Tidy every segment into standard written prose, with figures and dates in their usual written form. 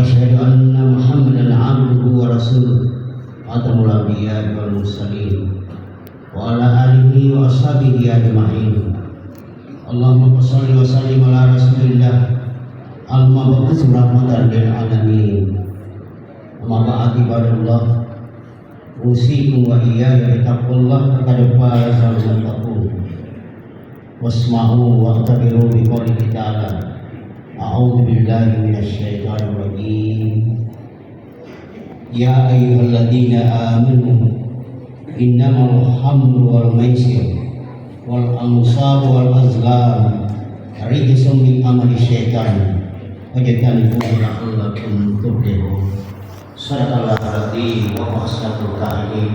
وأشهد أن محمدا عبده ورسوله خاتم الأنبياء والمرسلين وعلى آله وأصحابه أجمعين. اللهم صل وسلم على رسول الله المبعوث رحمة للعالمين. أما بعد عباد الله أوصيكم وإياي بتقوى الله فقد فاز المتقون. واسمعوا واعتبروا بقوله تعالى أعوذ بالله من الشيطان الرجيم. يا أيها الذين آمنوا إنما الخمر والميسر والأنصاب والأزلام رجس من عمل الشيطان فاجتنبوه لعلكم تفلحون. صدق الله العظيم وهو أصدق القائلين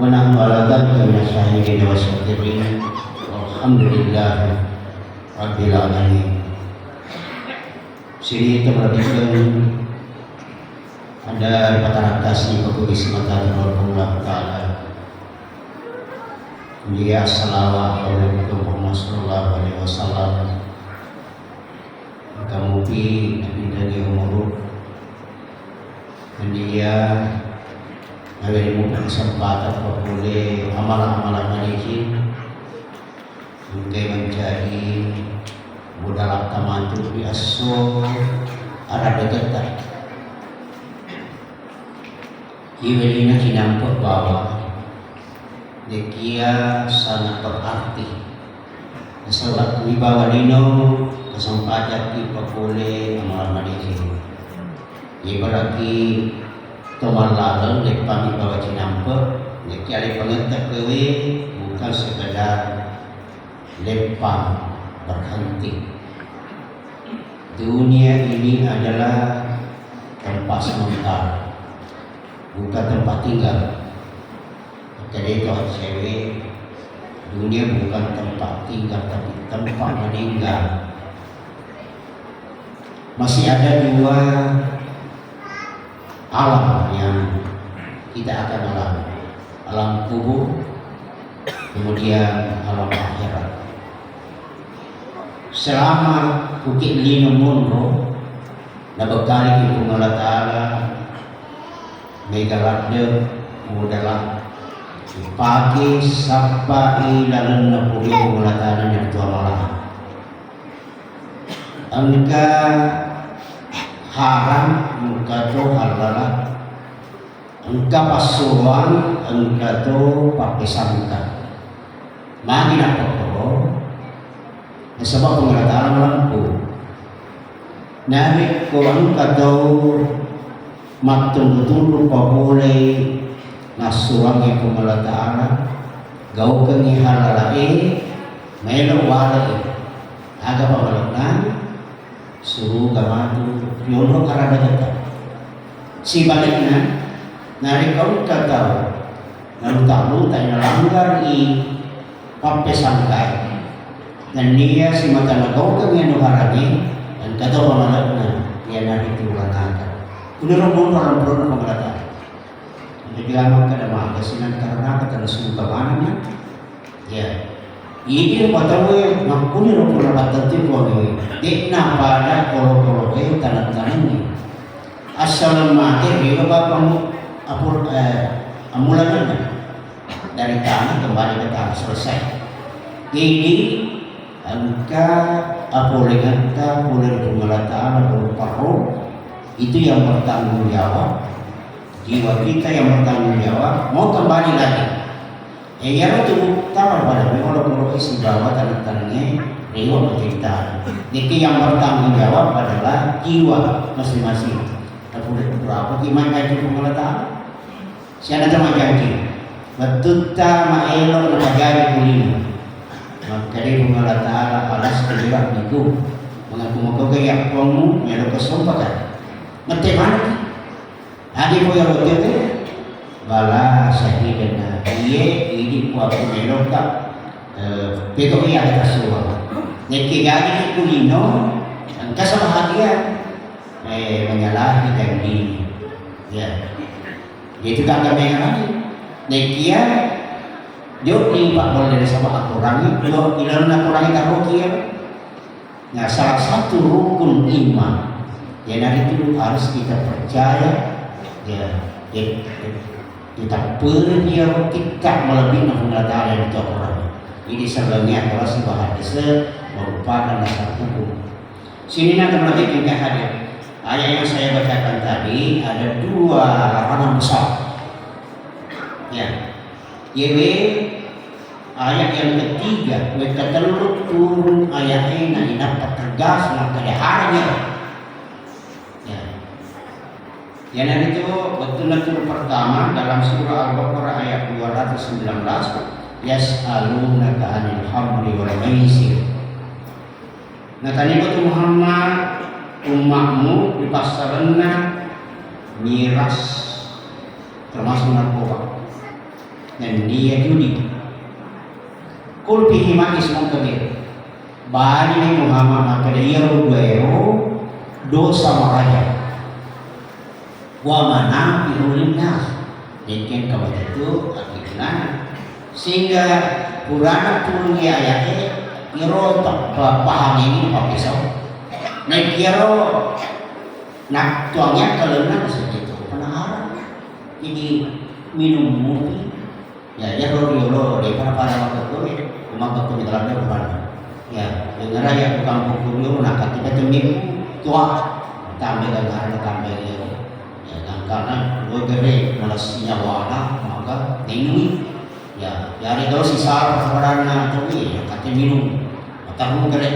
ونحن على ذلك من الشاهدين والشاكرين والحمد لله رب العالمين. Sini keperdikan ada pataraktasi kebugismatan Allah Ta'ala. Dia assalamualaikum warahmatullahi wabarakatuh. Kemudian Nabi dari umur dia memberi kesempatan boleh amalan-amalan ini untuk menjadi modal tamantu biasa ada dekat. Iwelina kinampak bahwa dia sangat berarti. Salat wibawa dino kesempatan kita boleh amalan ini. Ibaraki toman lalang lepang wibawa kinampak. Neki ada pengentak kewe bukan sekadar lepang berhenti. Dunia ini adalah tempat sementara, bukan tempat tinggal. Jadi kalau cewek, dunia bukan tempat tinggal tapi tempat meninggal. Masih ada dua alam yang kita akan alami, alam kubur, kemudian alam akhirat. Selama Bukit Lino Munro na bekali kita mengalatala megalatnya mudalah pagi sampai lalu na puli mengalatala yang tua malah angka haram angka tu halala angka pasuruan angka tu pakai sangka magi nak sebab pengertian lampu nabi Quran kadau matun betul boleh nasuang yang pengertian gau kengi halalai melo walai agak pengertian suruh gamatu yono karada kata si baliknya nabi kau kadau lalu tahu tanya langgar i pape sangkai dan dia si mata nagau kami anu harani dan kata pamanakna dia nari tulatan. Udah rombong orang produk pemerintah. Jadi lama kada magasinan karena kata suka mananya. Ya. Ini patawe makuni rombong tertentu kau dekna pada koro-koro tanah-tanahnya. Asal mati dia bapak apur amulannya dari tanah kembali ke tanah selesai. Ini angka apolenganta boleh pemelataan berparuh itu yang bertanggung jawab. Jiwa kita yang bertanggung jawab mau kembali lagi. Ya itu tawar pada kalau isi bawah tanah-tanahnya rewa bercerita. Jadi yang bertanggung jawab adalah jiwa masing-masing. Boleh berapa gimana itu pemelataan? Siapa yang janji? Betul tak maelo nak jadi kulino. Jadi Allah Ta'ala alas terlibat itu mengaku-ngaku kayak kamu yang kesempatan ngerti mana hari po yang rote bala sahidana iye ini po aku melokak pero iya kita suwa neki gani kulino ang kasamahagian menyalahi janji ya itu tak ada yang lagi nekia Jauh ni pak boleh sama aturan ni, kalau ilan aturan kita rokian. Nah salah satu rukun iman dari itu harus kita percaya ya, kita percaya kita melebihi Allah Ta'ala di Al-Quran. Ini sebelumnya adalah sebuah hadis merupakan dasar hukum. Sini nanti teman-teman kita hadir. Ayat yang saya bacakan tadi ada dua larangan besar. Ya, jadi ayat yang ketiga, mereka telur turun ayat ini dapat tegas maka harinya. Ya, yang itu betul-betul pertama dalam surah Al-Baqarah ayat 219, yas'alunaka 'anil khamri wal maisir. Nah tadi waktu Muhammad umatmu dipasarkan miras termasuk narkoba dan dia judi. Kul fihi ma ismun kabir. Bani Muhammad maka dia rubayo dosa maraja. Wa mana ilulin nas. Jadi kalau itu artinya sehingga Qur'an turun ayatnya kiro tak paham ini apa pisau. Nah kiro nak tuangnya kalau nak segitu penaharan. Jadi minum murni ya ya rolo dari para maka tu dalam depan. Ya dengar ya tukang pukul nak ketika temik tua tambah dengan tambah ya karena gere malas nyawana maka ini ya dari itu sisa persoalan itu ya kata minum atau gere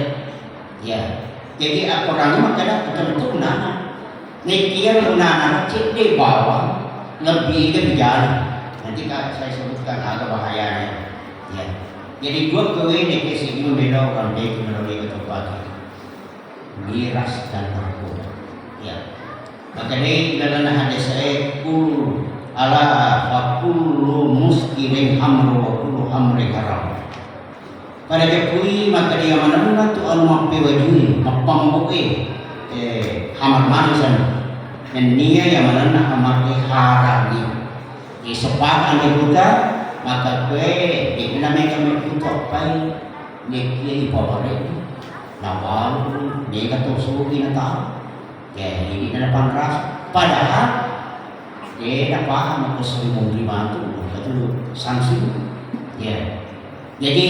ya jadi aku orangnya makanya betul-betul nana nekia nana cek di bawah lebih ke jalan nanti saya sebutkan agak bahayanya ya jadi dua kue nekia sini membeda orang dek melalui ketempat miras dan narkoba ya maka ini dalam hadis saya kul ala fakulu muskirin hamru wa kullu hamri haram. Pada kepui maka dia mana tu anu mape wajui mapang buke hamar manisan dan dia yang mana hamar haram ni. Di sepakan dia buta maka kue di namanya kami buta pai ni dia ipaware nawal dia kata suki nata. Ya ini dalam ras padahal dia tak paham apa seribu lima itu sanksi ya jadi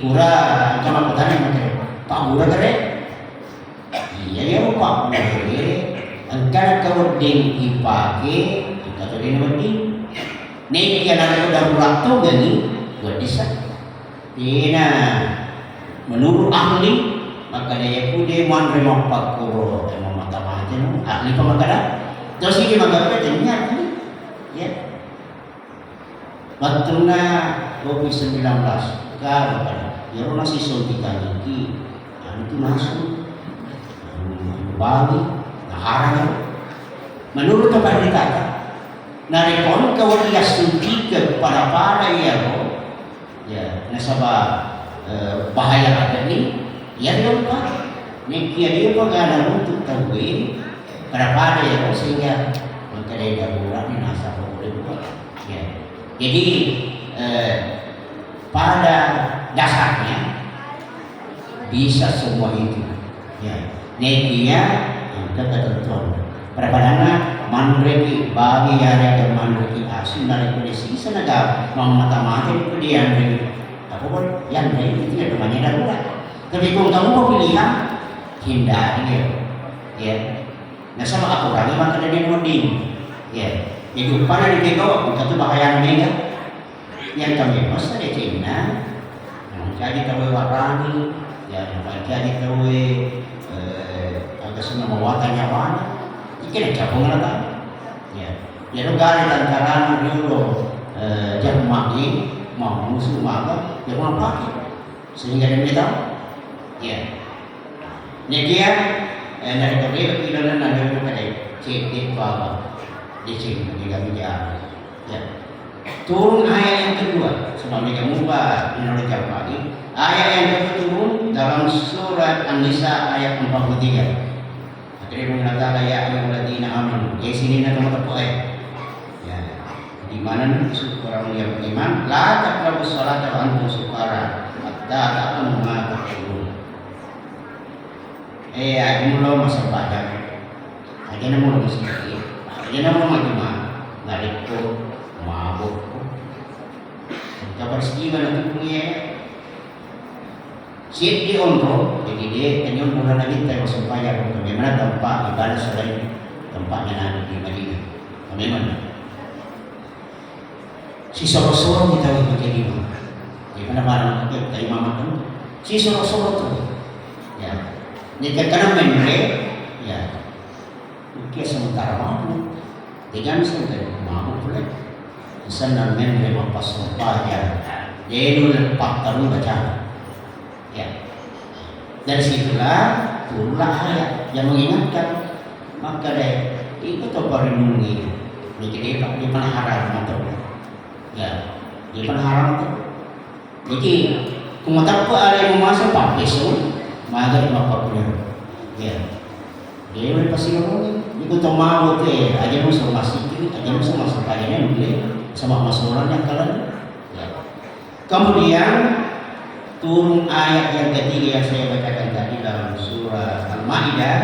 pura sama petani macam pak pura kere iya ya pak pura kere angkara kau ding ipake kita tu ding wadi ni dia nak darurat tu gani buat desa ina menurut ahli maka dia pun dia mandre mapak kuro ahli pemakaian terus ini maganda jadinya ahli ya waktunya 2019 kalau ya orang si sultan lagi itu masuk Bali naharanya menurut apa dikata narikon kawaliya studi kepada para ya nasabah bahaya ada ni ya dia lupa nekia dia pagana untuk tahu berapa dia sehingga mengkadai darurat ni nasa boleh buat ya jadi pada dasarnya bisa semua itu ya nekia ketentuan perpadana manreki bagi yare dan manreki asin dari kondisi senaga mamata-mata itu dia apa pun yang itu tidak namanya darurat tapi kalau kamu mau pilihan hindari ya nah sama aku lagi maka dari moding ya hidup pada di bego itu bahaya mega yang kami masa di Cina jadi kami warani ya jadi kami agak semua mewatan nyawana ikan cabung lagi ya ya lugar antara dulu jam magi mau musuh maka yang mau pakai sehingga dia tahu ya dia dari kedua kita dan ada pada cek bawah di sini juga bicara ya turun ayat yang kedua sebab mereka mubah Indonesia pagi ayat yang kedua turun dalam surat An-Nisa ayat 43 akhirnya mengatakan ya ayyuhalladzina amanu di sini nak teman-teman ya di mana orang yang beriman la taqrabus sholata wa antum sukara hatta ta'lamu ma taqulun aku mula masa baca Aja na mo lagi sikit. Aja na mo ngarit ko, mabok ko. Kapag na ito punya siap di onro, jadi dia kanyon mula na kita yung supaya kung bagaimana tempat ibadah selain tempatnya nanti di Madinah. Bagaimana? Si soro-soro kita menjadi imam. Di mana kita imam itu? Si soro-soro tu, ya. Ni kadang membre, ya. Mungkin sementara mampu, jangan sementara mampu pula. Sana membre mampas lupa ya. Dia dulu pakar baca. Ya. Dari situlah turunlah ayat yang mengingatkan maka itu tuh perlindungi. Jadi di mana haram atau ya di mana haram itu. Jadi kumata apa ada yang memasak pak besok maka apa punya ya. Dia boleh pasti ngomong. Itu tuh mau tuh aja musuh masih itu aja musuh masuk kayaknya boleh sama masalahnya kalian. Ya. Kemudian turun ayat yang ketiga yang saya bacakan tadi dalam surah Al-Maidah.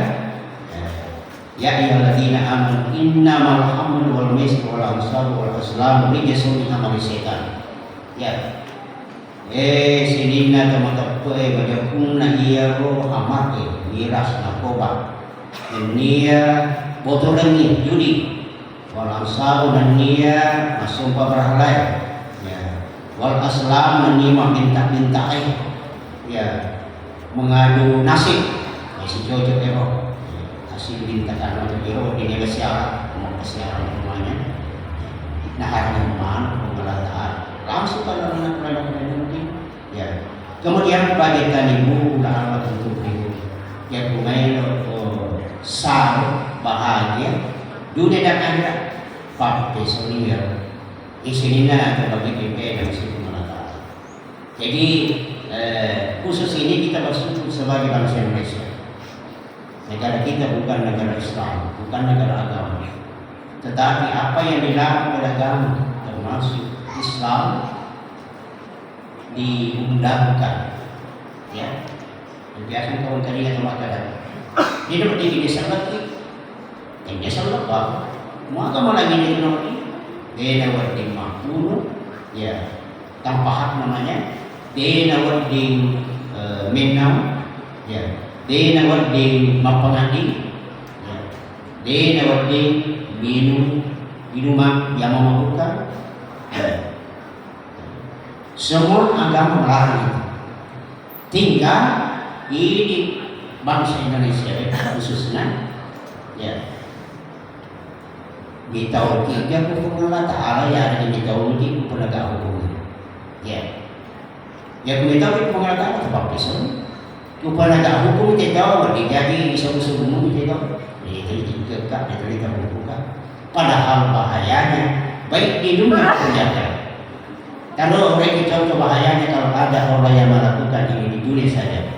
Ya ayyuhalladzina amanu innamal khamru wal maisir wal ansabu wal azlamu rijsun min amali syaitan. Ya. Sinina teman-teman baca kunna iya roh amat miras narkoba. Nia botol lagi judi. Wal ansabu dan nia sumpah berhala. Wal aslam menimah minta-minta ya mengadu nasib si cocok ero nasib mintakan untuk ero di negosiasi mau kesiaran semuanya nah hanya mana pengalataan langsung pada anak-anak ya kemudian bagi ibu amat untuk ibu ya kumai sar bahagia dunia dan akhirat pakai sonia isinina atau bagi PP dan situ menata. Jadi khusus ini kita bersyukur sebagai bangsa Indonesia. Negara kita bukan negara Islam, bukan negara agama. Tetapi apa yang dilarang oleh agama termasuk Islam diundangkan. Ya, biasa kawan tadi atau makanan. Hidup di desa lagi, ini salah apa? Mau agama lagi di negara Dena wading makmur, ya tanpa hak namanya. Dena wading menam, ya. Dena wading mapangadi, ya. Dena wading minuman yang memabukkan. Ya. Semua agama melarang itu. Tinggal ini bangsa Indonesia khususnya, ya. Di tahun 3 hukum Allah Ta'ala ya ada di tahun ini penegak hukum ya kami tahu hukum Allah Ta'ala sebab itu penegak hukum kita tahu jadi isu-isu umum kita tahu itu juga kita buka padahal bahayanya baik di dunia penjara kalau orang kita tahu bahayanya kalau ada orang yang melakukan ini di dunia saja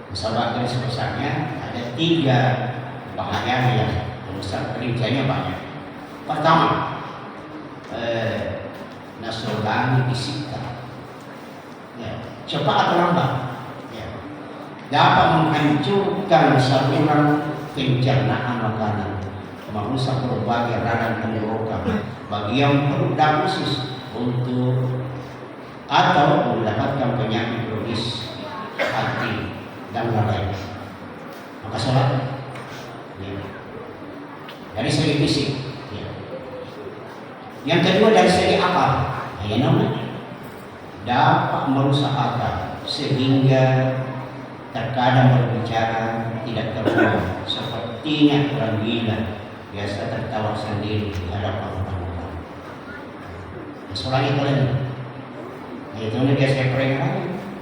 misalnya sebesarnya ada 3 bahayanya yang besar perinciannya banyak. Pertama, Nasrani disiksa. Ya, cepat atau lambat, ya, dapat menghancurkan saluran pencernaan makanan, merusak berbagai radang tenggorokan bagi yang produk khusus untuk atau mendapatkan penyakit kronis hati dan lain-lain. Maka sholat. Ya. Dari segi fisik, ya. Yang kedua dari segi akal, ya namanya dapat merusak akal sehingga terkadang berbicara tidak terbuang sepertinya orang gila biasa tertawa sendiri di hadapan orang. Soalnya kalian, itu nih saya pernah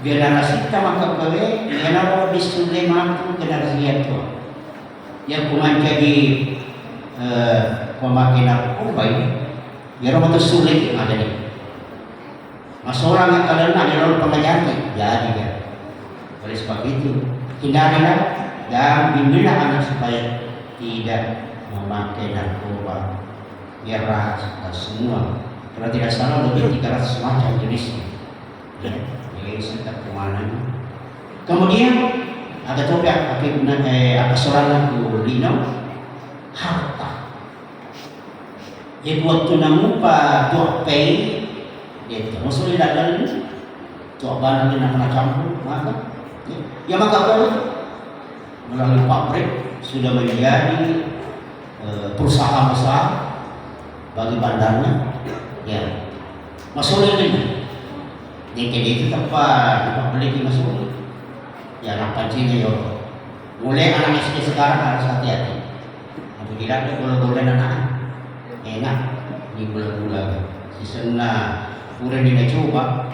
generasi kita maka kalian generasi di Sulaiman generasi itu yang kuman jadi pemakai narkoba ini, ya orang itu sulit yang ada nih. Mas orang yang kalian adalah pengajarnya, jadi kan. Oleh sebab itu, hindarilah dan bimbinglah anak supaya tidak memakai narkoba, miras dan semua. Kalau tidak salah lebih 300 macam jenisnya. Ya, jadi serta kemana. Kemudian Ada coba akasoran ku lino harta. Jadi waktu namu pa tuak pay, dia tu masuk di dalam tuak barang yang nak campur, maka ya maka apa? Melalui pabrik sudah menjadi perusahaan besar bagi bandarnya, ya masuk ini. Jadi itu tempat beli masuk. Ya anak pancinya yo. Mulai anak SD sekarang harus hati-hati. Aku tidak ada bola-bola anak. Enak di bola-bola. Sisena kurang dia coba.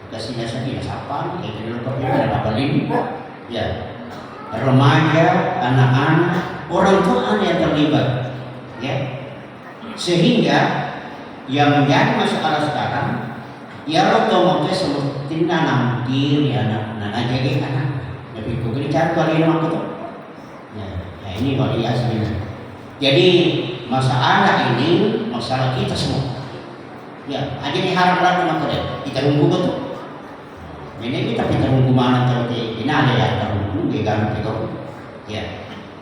Kasih nasi dia siapa? Kita dulu pakai ada balik. Ya. Remaja, anak-anak, orang tua yang terlibat. Ya. Sehingga yang menjadi masalah sekarang ya otomatis seperti nanam diri anak jadi anak. Tapi itu cara kali nama itu. Ya, ini variasi. Jadi masalah ini masalah kita semua. Ya, aja diharapkan sama kita tunggu betul. Ini kita tunggu mana tahu ini ada ya tunggu di ganti itu. Ya,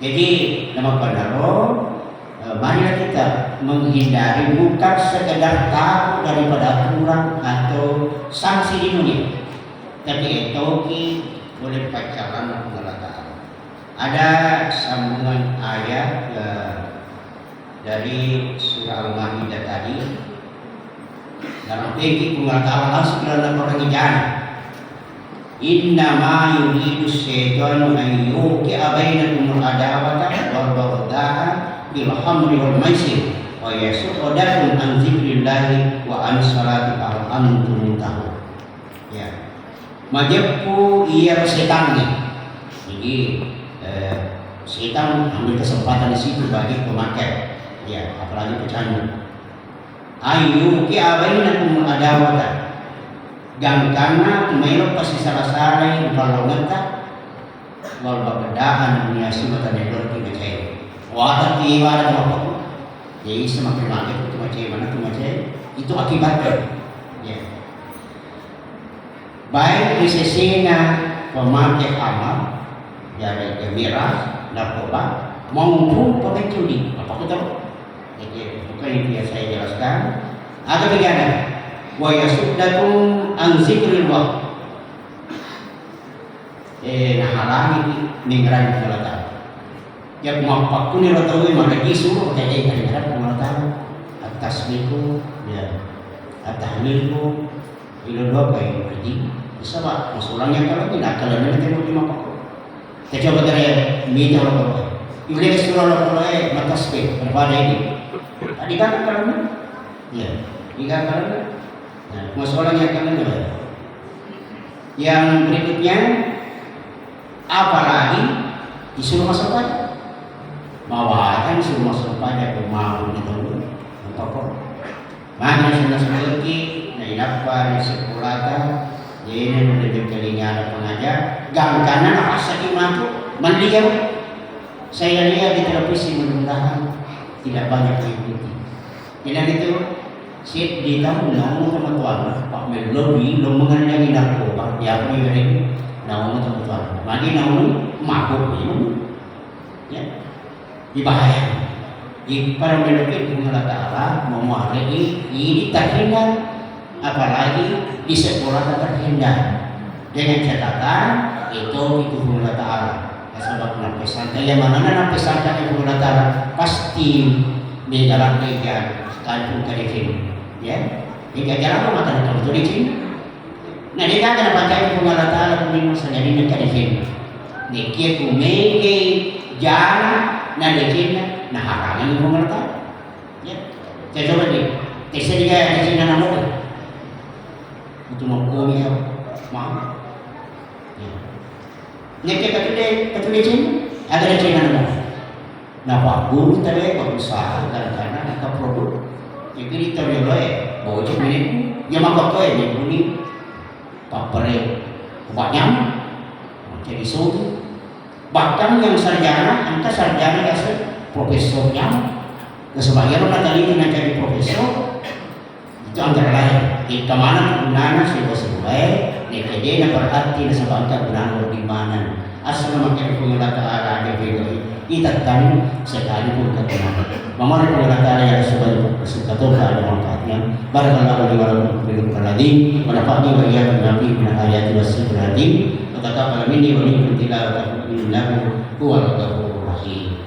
jadi nama Pandaro, marilah kita menghindari bukan sekedar tahu daripada aturan atau sanksi di dunia, tapi itu boleh pacaran Allah Ta'ala. Ada sambungan ayat dari surah Al-Ma'idah tadi dalam bagi Allah Ta'ala langsung dalam orang ijana innama yuridu syaitanu an yuqi'a bainakum al-adawata wal baghdha'a bil khamri wal maisir wa yasuddakum an dzikrillahi wa an salati al antum tahu. Ya. Majapku ia setan nih. Jadi setan ambil kesempatan di situ bagi pemakai. Ya, apalagi pecandu. Ayu ki abainakum adawata. Gangkana tumailok pasti salah-salah kalau ngata wal bagdaan dunia simatan edor ki macai. Wa tapi wala apa. Jadi semakin banyak itu macam itu akibatnya. Ya. Baik di sisinya pemakai amal dari miras, narkoba maupun pakai judi. Apa kita? Jadi bukan yang biasa saya jelaskan. Ada begini, wa yasuddakum an zikrillah. Nah halangi ningran kelata. Ya mampu ni lo tahu mana isu jadi ningran kelata. At-tasbihu ya, at-tahmilku ilo dua kayak pergi. Bisa pak, masalahnya kalau tidak kalau nanti tengok lima pak. Kita coba dari media lokal. Ibu surah lokal mata spek berpada ini. Tadi kan kalau ya, tiga kalau. Nah, masalahnya kalau yang berikutnya apalagi disuruh masuk pajak. Bawakan disuruh masuk pajak mau gitu. Apa? Mana sudah seperti dapat sekolahkan ini menjadi telinga ada pengajar gangkanan apa sakit mampu melihat saya lihat di televisi mudah-mudahan tidak banyak mengikuti bilang itu si di tahun namun teman-teman Pak Melobi lo mengenai narkoba ya aku ini namun teman-teman lagi namun mabuk ini ya dibahaya di para Melobi Allah Ta'ala memuari ini terhindar apalagi di sekolah terhindar dengan catatan itu Allah Ta'ala sebab pesan yang mana pesan dari Allah Ta'ala pasti di dalam tiga sekalipun kalikin ya tiga jalan maka dalam tulisin nah dia akan baca Allah Ta'ala kemudian saja di kalikin nikia kumeke jana na dikin na harangan Allah Ta'ala ya saya coba nih tesnya juga di sini nama untuk mengkomi mau. Nekek katulisin ada di Cina nama. Nah pak guru tadi berusaha karena ada produk. Jadi terjadi bocor ini, ya maka kau ini bunyi papere banyak jadi suatu. Bahkan yang sarjana, angka sarjana dasar profesornya, kesebagian orang tadi dengan jadi profesor. Itu antara lain di kemana penggunaan sebuah sebuah DPD yang berarti nasabangka gunaan di mana asal memakai pengelola Ta'ala kebiri itatkan sekalipun ketenangan. Memari pengelola Ta'ala yang sebagai bersuka-suka ada manfaatnya. Barakallahu li wa lakum fil Qur'an wa nafa'ni wa iyyakum nabi min ayati was-sirril hakim wa taqabbal minni wa minkum tilawatahu innahu huwal ghafurur rahim.